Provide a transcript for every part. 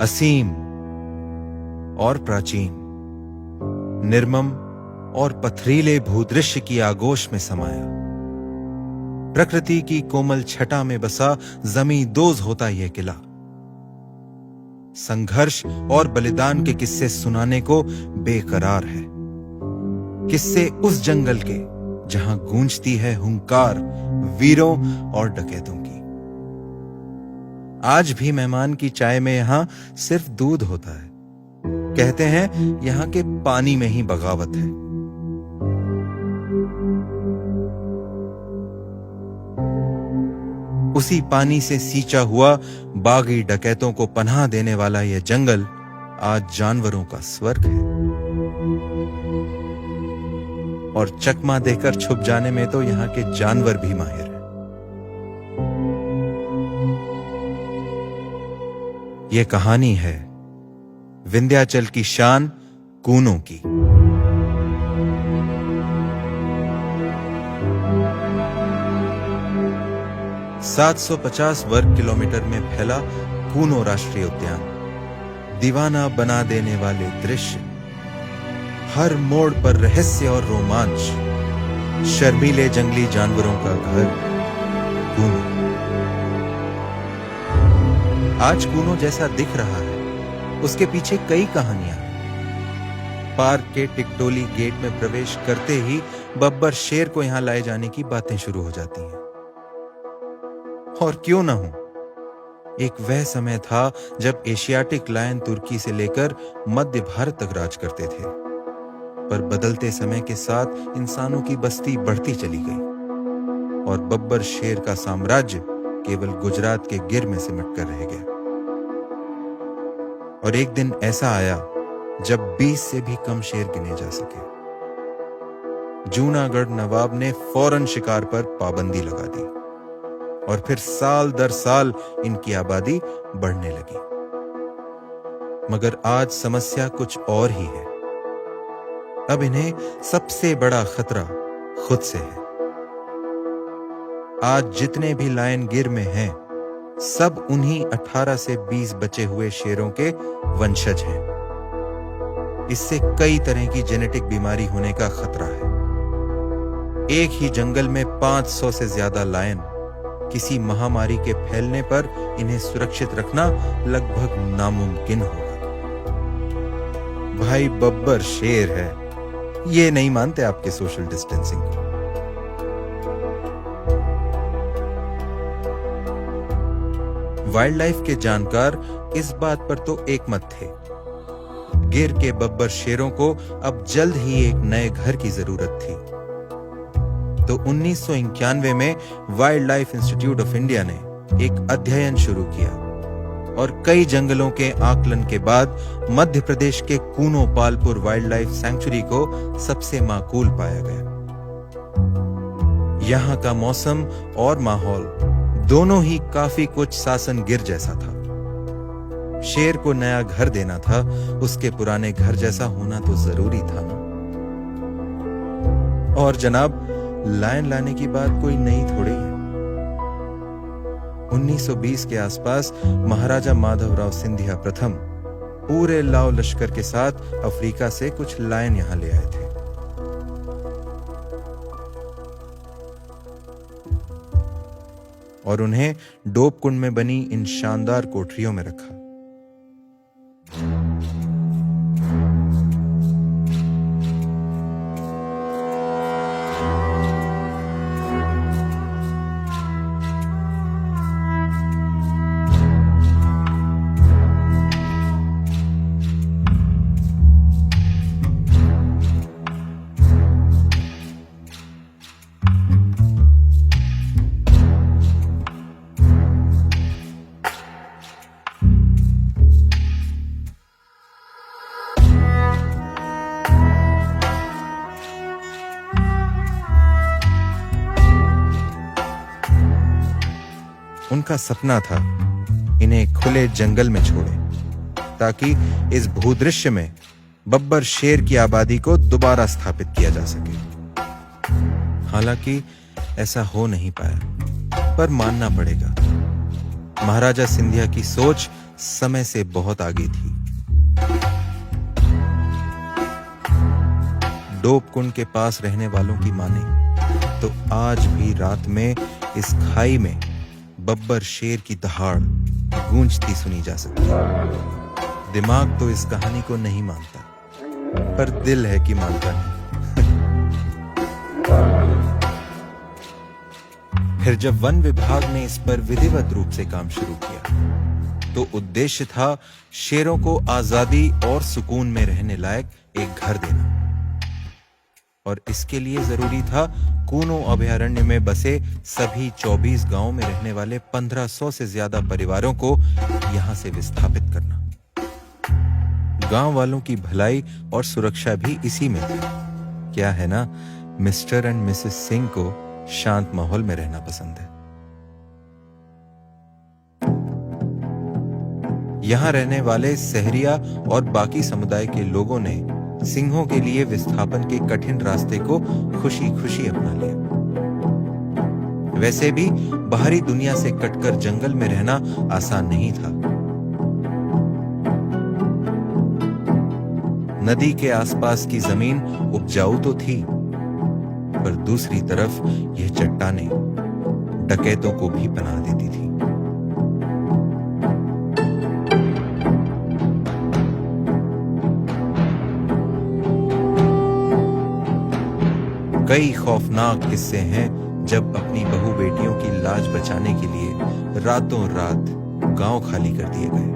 असीम और प्राचीन, निर्मम और पथरीले भूदृश्य की आगोश में समाया। प्रकृति की कोमल छटा में बसा जमी दोज होता यह किला। संघर्ष और बलिदान के किस्से सुनाने को बेकरार है। किस्से उस जंगल के जहां गूंजती है हुंकार वीरों और डकैतों की। आज भी मेहमान की चाय में यहां सिर्फ दूध होता है। कहते हैं यहां के पानी में ही बगावत है। उसी पानी से सींचा हुआ बागी डकैतों को पनाह देने वाला यह जंगल आज जानवरों का स्वर्ग है। और चकमा देकर छुप जाने में तो यहां के जानवर भी माहिर हैं। यह कहानी है विंध्याचल की शान कूनों की। ,750 वर्ग किलोमीटर में फैला कूनो राष्ट्रीय उद्यान, दीवाना बना देने वाले दृश्य, हर मोड़ पर रहस्य और रोमांच, शर्मीले जंगली जानवरों का घर कूनो। आज कूनो जैसा दिख रहा है, उसके पीछे कई कहानियां हैं। पार्क के टिकटोली गेट में प्रवेश करते ही बब्बर शेर को यहां लाए जाने की बातें शुरू हो जाती हैं। और क्यों ना हो, एक वह समय था जब एशियाटिक लायन तुर्की से लेकर मध्य भारत तक राज करते थे। पर बदलते समय के साथ इंसानों की बस्ती बढ़ती चली गई और बब्बर शेर का साम्राज्य केवल गुजरात के गिर में सिमट कर रह गया। और एक दिन ऐसा आया जब 20 से भी कम शेर गिने जा सके। जूनागढ़ नवाब ने फौरन शिकार पर पाबंदी लगा दी और फिर साल दर साल इनकी आबादी बढ़ने लगी। मगर आज समस्या कुछ और ही है। अब इन्हें सबसे बड़ा खतरा खुद से है। आज जितने भी लायन गिर में हैं, सब उन्हीं 18 से 20 बचे हुए शेरों के वंशज हैं। इससे कई तरह की जेनेटिक बीमारी होने का खतरा है। एक ही जंगल में 500 से ज्यादा लायन, किसी महामारी के फैलने पर इन्हें सुरक्षित रखना लगभग नामुमकिन होगा। भाई बब्बर शेर है, ये नहीं मानते आपके सोशल डिस्टेंसिंग को। वाइल्ड लाइफ के जानकार इस बात पर तो एकमत थे। गिर के बब्बर शेरों को अब जल्द ही एक नए घर की जरूरत थी। तो 1991 में wild life institute of India ने एक अध्ययन शुरू किया और कई जंगलों के आकलन के बाद मध्य प्रदेश के Kuno Palpur wild life sanctuary को सबसे माकूल पाया गया। यहां का मौसम और माहौल दोनों ही काफी कुछ सासन गिर जैसा था। शेर को नया घर देना था, उसके पुराने घर जैसा होना तो जरूरी था ना। और जनाब, लायन लाने की बात कोई नई थोड़ी है। 1920 के आसपास महाराजा माधवराव सिंधिया प्रथम पूरे लाव लश्कर के साथ अफ्रीका से कुछ लायन यहां ले आए थे। और उन्हें डोप कुंड में बनी इन शानदार कोठरियों में रखा। उनका सपना था इन्हें खुले जंगल में छोड़े ताकि इस भूदृश्य में बब्बर शेर की आबादी को दोबारा स्थापित किया जा सके। हालांकि ऐसा हो नहीं पाया, पर मानना पड़ेगा, महाराजा सिंधिया की सोच समय से बहुत आगे थी। डोप कुंड के पास रहने वालों की माने तो आज भी रात में इस खाई में बब्बर शेर की दहाड़ गूंजती सुनी जा सकती है। दिमाग तो इस कहानी को नहीं मानता, पर दिल है कि मानता नहीं। फिर जब वन विभाग ने इस पर विधिवत रूप से काम शुरू किया तो उद्देश्य था शेरों को आजादी और सुकून में रहने लायक एक घर देना, और इसके लिए जरूरी था कूनो अभयारण्य में बसे सभी 24 गांवों में रहने वाले 1500 से ज्यादा परिवारों को यहां से विस्थापित करना। गांव वालों की भलाई और सुरक्षा भी इसी में थी। क्या है ना, मिस्टर एंड मिसेस सिंह को शांत माहौल में रहना पसंद है। यहां रहने वाले सहरिया और बाकी समुदाय के लोगों ने सिंहों के लिए विस्थापन के कठिन रास्ते को खुशी खुशी अपना लिया। वैसे भी बाहरी दुनिया से कटकर जंगल में रहना आसान नहीं था। नदी के आसपास की जमीन उपजाऊ तो थी, पर दूसरी तरफ यह चट्टानें डकैतों को भी पनाह देती थी। कई खौफनाक किस्से हैं जब अपनी बहू बेटियों की लाज बचाने के लिए रातों रात गांव खाली कर दिए गए।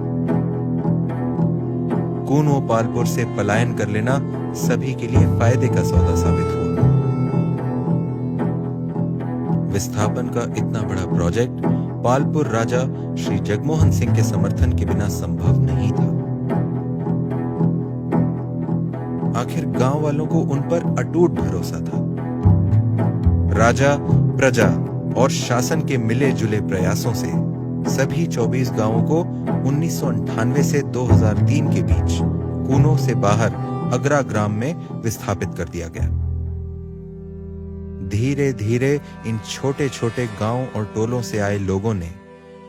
कूनो पालपुर से पलायन कर लेना सभी के लिए फायदे का सौदा साबित हुआ। विस्थापन का इतना बड़ा प्रोजेक्ट पालपुर राजा श्री जगमोहन सिंह के समर्थन के बिना संभव नहीं था। आखिर गांव वालों को उन पर अटूट भरोसा था। राजा, प्रजा और शासन के मिले जुले प्रयासों से सभी 24 गांवों को 1998 से 2003 के बीच कूनो से बाहर अगरा ग्राम में विस्थापित कर दिया गया। धीरे धीरे इन छोटे छोटे गांव और टोलों से आए लोगों ने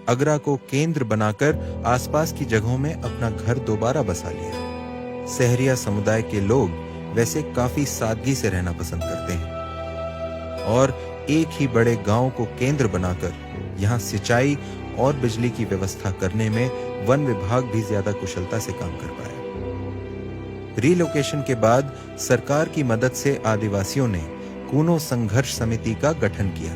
अगरा को केंद्र बनाकर आसपास की जगहों में अपना घर दोबारा बसा लिया। सहरिया समुदाय के लोग वैसे काफी सादगी से रहना पसंद करते हैं और एक ही बड़े गांव को केंद्र बनाकर यहां सिंचाई और बिजली की व्यवस्था करने में वन विभाग भी ज्यादा कुशलता से काम कर पाया। रिलोकेशन के बाद सरकार की मदद से आदिवासियों ने कूनो संघर्ष समिति का गठन किया,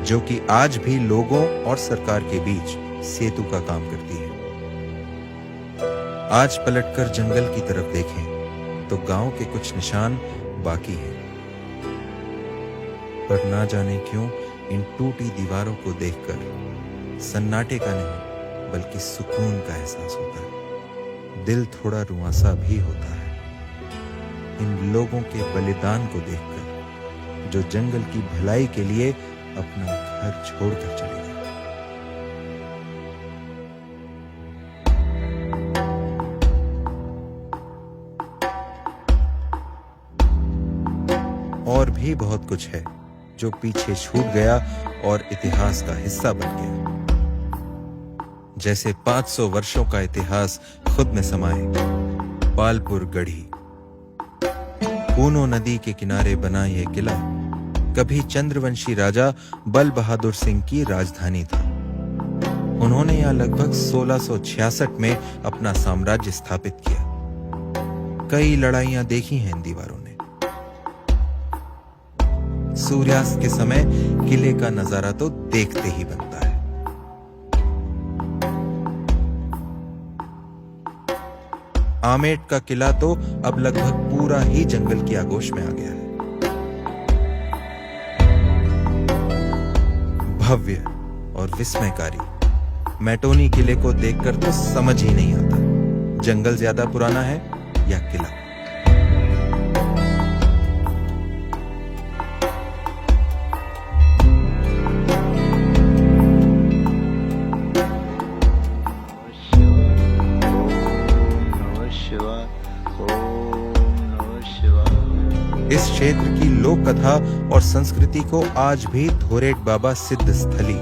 जो कि आज भी लोगों और सरकार के बीच सेतु का काम करती है। आज पलटकर जंगल की तरफ देखें तो गांव के कुछ निशान बाकी हैं, पर ना जाने क्यों इन टूटी दीवारों को देखकर सन्नाटे का नहीं बल्कि सुकून का एहसास होता है। दिल थोड़ा रुआंसा भी होता है इन लोगों के बलिदान को देखकर, जो जंगल की भलाई के लिए अपना घर छोड़कर चले गए। और भी बहुत कुछ है जो पीछे छूट गया और इतिहास का हिस्सा बन गया, जैसे 500 वर्षों का इतिहास खुद में समाये पालपुर गढ़ी। कूनो नदी के किनारे बना यह किला कभी चंद्रवंशी राजा बल बहादुर सिंह की राजधानी था। उन्होंने यहां लगभग 1666 में अपना साम्राज्य स्थापित किया। कई लड़ाइयां देखी हैं इन दीवारों ने। सूर्यास्त के समय किले का नजारा तो देखते ही बनता है। आमेट का किला तो अब लगभग पूरा ही जंगल की आगोश में आ गया है। भव्य और विस्मयकारी मैटोनी किले को देखकर तो समझ ही नहीं आता जंगल ज्यादा पुराना है या किला। इस क्षेत्र की लोक कथा और संस्कृति को आज भी धोरेट बाबा सिद्ध स्थली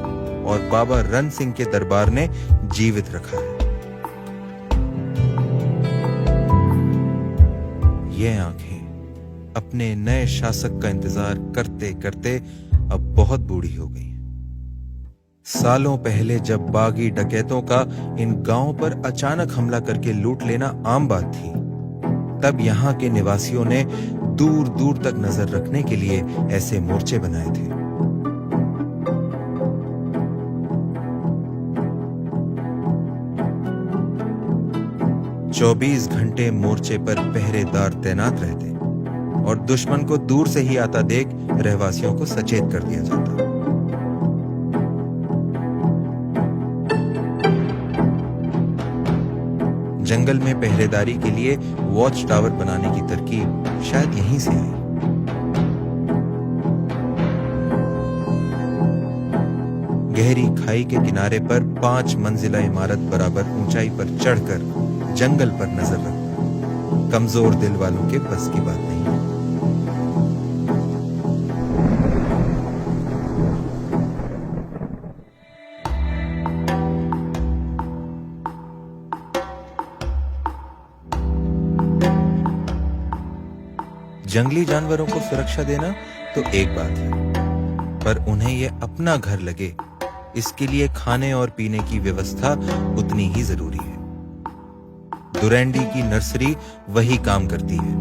और बाबा रन सिंह के दरबार ने जीवित रखा है। ये आंखें अपने नए शासक का इंतजार करते करते अब बहुत बूढ़ी हो गई। सालों पहले जब बागी डकैतों का इन गांवों पर अचानक हमला करके लूट लेना आम बात थी, तब यहाँ के निवासियों ने दूर दूर तक नजर रखने के लिए ऐसे मोर्चे बनाए थे। चौबीस घंटे मोर्चे पर पहरेदार तैनात रहते और दुश्मन को दूर से ही आता देख रहवासियों को सचेत कर दिया जाता। जंगल में पहरेदारी के लिए वॉच टावर बनाने की तरकीब शायद यहीं से आई। गहरी खाई के किनारे पर 5 मंजिला इमारत बराबर ऊंचाई पर चढ़कर जंगल पर नजर रखना कमजोर दिल वालों के बस की बात नहीं। जंगली जानवरों को सुरक्षा देना तो एक बात है, पर उन्हें यह अपना घर लगे, इसके लिए खाने और पीने की व्यवस्था उतनी ही जरूरी है। दुरैंडी की नर्सरी वही काम करती है,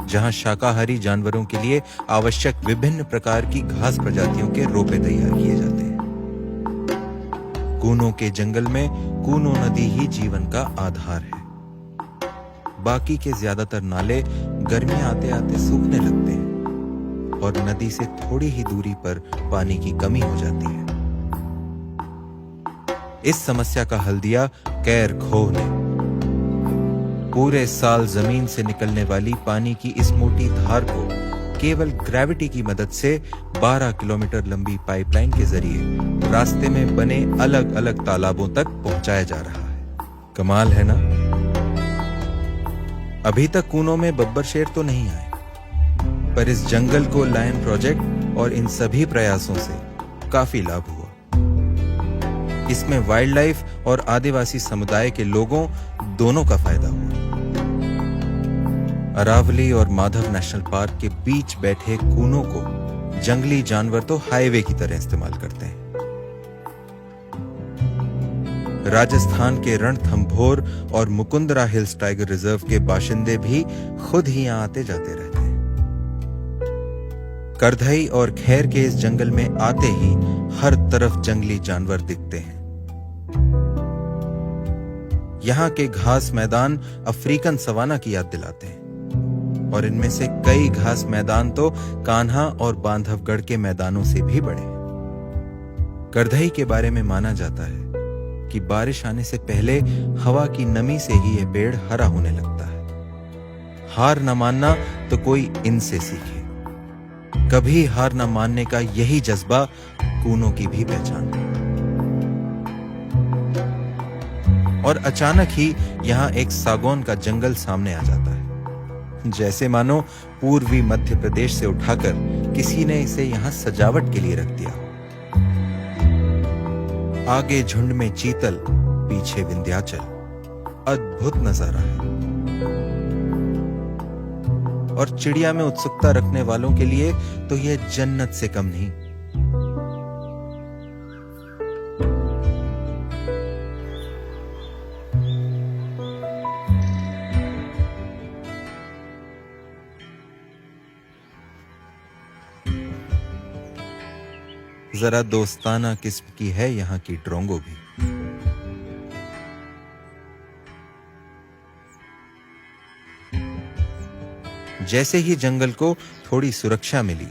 जहां शाकाहारी जानवरों के लिए आवश्यक विभिन्न प्रकार की घास प्रजातियों के रोपे तैयार किए जाते हैं। कूनों के जंगल में कूनो नदी ही जीवन का आधार है। बाकी के ज्यादातर नाले गर्मी आते आते सूखने लगते हैं और नदी से थोड़ी ही दूरी पर पानी की कमी हो जाती है। इस समस्या का हल दिया कैर खोह ने। पूरे साल जमीन से निकलने वाली पानी की इस मोटी धार को केवल ग्रेविटी की मदद से 12 किलोमीटर लंबी पाइपलाइन के जरिए रास्ते में बने अलग अलग तालाबों तक पहुंचाया जा रहा है। कमाल है ना? अभी तक कूनों में बब्बर शेर तो नहीं आए, पर इस जंगल को लायन प्रोजेक्ट और इन सभी प्रयासों से काफी लाभ हुआ। इसमें वाइल्ड लाइफ और आदिवासी समुदाय के लोगों दोनों का फायदा हुआ। अरावली और माधव नेशनल पार्क के बीच बैठे कूनों को जंगली जानवर तो हाईवे की तरह इस्तेमाल करते हैं। राजस्थान के रणथंभौर और मुकुंदरा हिल्स टाइगर रिजर्व के बाशिंदे भी खुद ही यहां आते जाते रहते हैं। करधई और खैर के इस जंगल में आते ही हर तरफ जंगली जानवर दिखते हैं। यहाँ के घास मैदान अफ्रीकन सवाना की याद दिलाते हैं और इनमें से कई घास मैदान तो कान्हा और बांधवगढ़ के मैदानों से भी बड़े हैं। करधई के बारे में माना जाता है कि बारिश आने से पहले हवा की नमी से ही यह पेड़ हरा होने लगता है। हार न मानना तो कोई इनसे सीखे। कभी हार न मानने का यही जज्बा कूनों की भी पहचान है। और अचानक ही यहां एक सागौन का जंगल सामने आ जाता है, जैसे मानो पूर्वी मध्य प्रदेश से उठाकर किसी ने इसे यहां सजावट के लिए रख दिया। आगे झुंड में चीतल, पीछे विंध्याचल। अद्भुत नजारा है और चिड़िया में उत्सुकता रखने वालों के लिए तो यह जन्नत से कम नहीं। जरा दोस्ताना किस्म की है यहाँ की ड्रोंगो भी। जैसे ही जंगल को थोड़ी सुरक्षा मिली,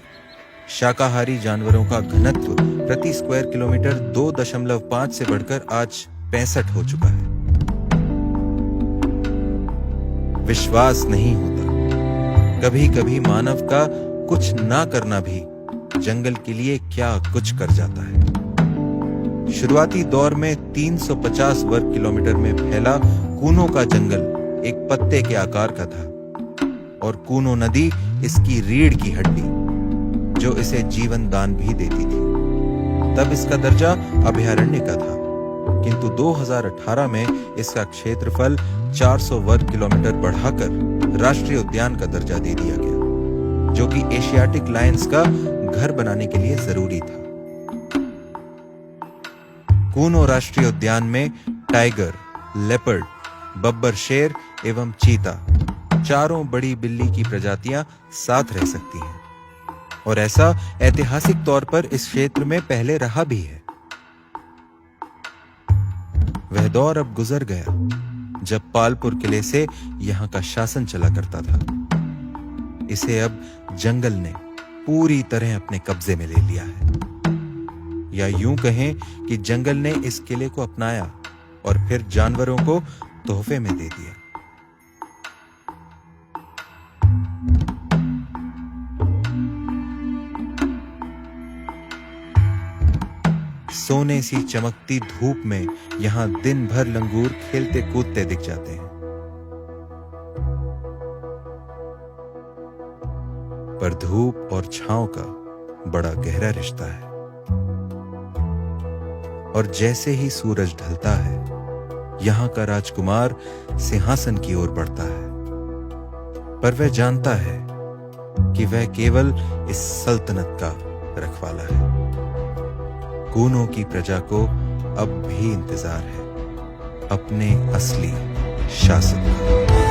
शाकाहारी जानवरों का घनत्व प्रति स्क्वायर किलोमीटर 2.5 से बढ़कर आज 65 हो चुका है। विश्वास नहीं होता कभी कभी मानव का कुछ ना करना भी जंगल के लिए क्या कुछ कर जाता है। शुरुआती दौर में 350 वर्ग किलोमीटर में फैला कूनों का जंगल एक पत्ते के आकार का था और कूनो नदी इसकी रीढ़ की हड्डी, जो इसे जीवन दान भी देती थी। तब इसका दर्जा अभयारण्य का था, किंतु 2018 में इसका क्षेत्रफल 400 वर्ग किलोमीटर बढ़ाकर राष्ट्रीय उद्यान का दर्जा दे दिया गया, जो कि एशियाटिक लायंस का घर बनाने के लिए जरूरी था। कूनो राष्ट्रीय उद्यान में टाइगर, लेपर्ड, बब्बर शेर एवं चीता, चारों बड़ी बिल्ली की प्रजातियां साथ रह सकती हैं, और ऐसा ऐतिहासिक तौर पर इस क्षेत्र में पहले रहा भी है। वह दौर अब गुजर गया जब पालपुर किले से यहां का शासन चला करता था। इसे अब जंगल ने पूरी तरह अपने कब्जे में ले लिया है, या यूं कहें कि जंगल ने इस किले को अपनाया और फिर जानवरों को तोहफे में दे दिया। सोने सी चमकती धूप में यहां दिन भर लंगूर खेलते कूदते दिख जाते हैं, पर धूप और छांव का बड़ा गहरा रिश्ता है, और जैसे ही सूरज ढलता है यहां का राजकुमार सिंहासन की ओर बढ़ता है, पर वह जानता है कि वह केवल इस सल्तनत का रखवाला है। कूनो की प्रजा को अब भी इंतजार है अपने असली शासक का।